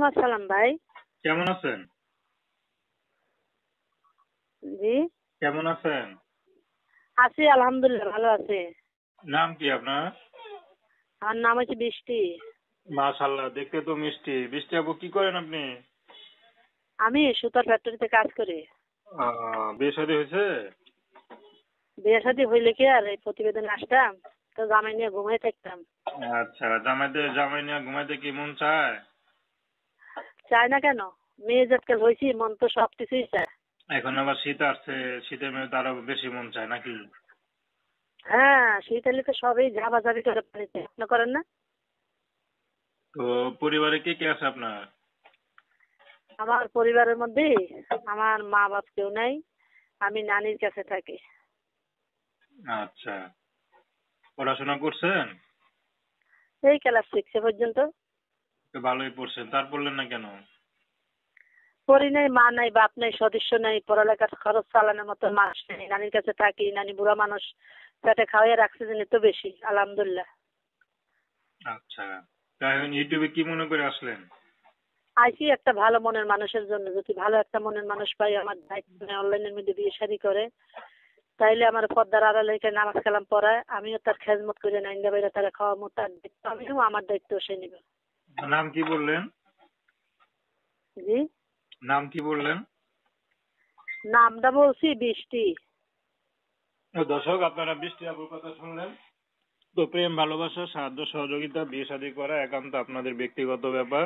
আসসালাম ভাই। কেমন আছেন? জি, কেমন আছেন? আছি আলহামদুলিল্লাহ, ভালো আছি। নাম কি আপনার? আমার নাম হচ্ছে বৃষ্টি। মাশাআল্লাহ, দেখতে তো মিষ্টি। বৃষ্টি আপু, কি করেন আপনি? আমি সুতার ফ্যাক্টরিতে কাজ করি। বিয়ে শাদী হয়েছে? বিয়ে শাদী হইলে কি আর এই প্রতিবেদনে আসতাম? তো জামাই নিয়ে ঘুমাই থাকতাম। আচ্ছা, জামাই নিয়ে ঘুমাইতে কি মন চায়? চাই না কেন? মেয়ে জাতকাল হয়েছি, মন তো সবকিছুই চায়। এখন আবার শীত আসছে, শীতের মধ্যে তো আরো বেশি মন চায় নাকি? হ্যাঁ, শীত এলে তো সবই ঝাপাঝাপি করে পানিতে, আপনি করেন না? তো পরিবারে কে কে আছে আপনার? আমার পরিবারের মধ্যে আমার মা বাপ কেউ নাই, আমি নানির কাছে থাকি। আচ্ছা, পড়াশোনা করছেন? এই ক্লাস 6 পর্যন্ত। তো ভালোই পড়ছেন, তার পড়লেন না কেন? পড়ি নাই, মা নাই, বাপ নাই, সদস্য নাই, পড়ালেখার খরচ চালানোর মতো মানুষ নেই। নানির কাছে থাকি, নানি বুড়া মানুষ, পেটে খাওয়াই রাখছে জন্য তো বেশি আলহামদুলিল্লাহ। আচ্ছা, তাই এখন ইউটিউবে কি মনে করে আসলেন? আইসি একটা ভালো মনের মানুষের জন্য, যদি ভালো একটা মনের মানুষ পাই আমার দায়িত্ব নেই, অনলাইনের মধ্যে বিয়ে শাদী করে, তাইলে আমার পর্দার আড়ালে রেখে নামাজ কালাম পড়ায়, আমিও তার খেজমত করে নাইন্দা বাইরে তারা খাওয়াবো, তার দায়িত্ব আমিও, আমার দায়িত্ব সে নিবে। নাম কি বললেন? জি, নাম কি বললেন? নামটা বলছি বৃষ্টি। দর্শক, আপনারা বৃষ্টি আপুর কথা শুনলেন। তো প্রেম, ভালোবাসা, সাহায্য সহযোগিতা, বিয়ে শাদী করা একান্ত আপনাদের ব্যক্তিগত ব্যাপার।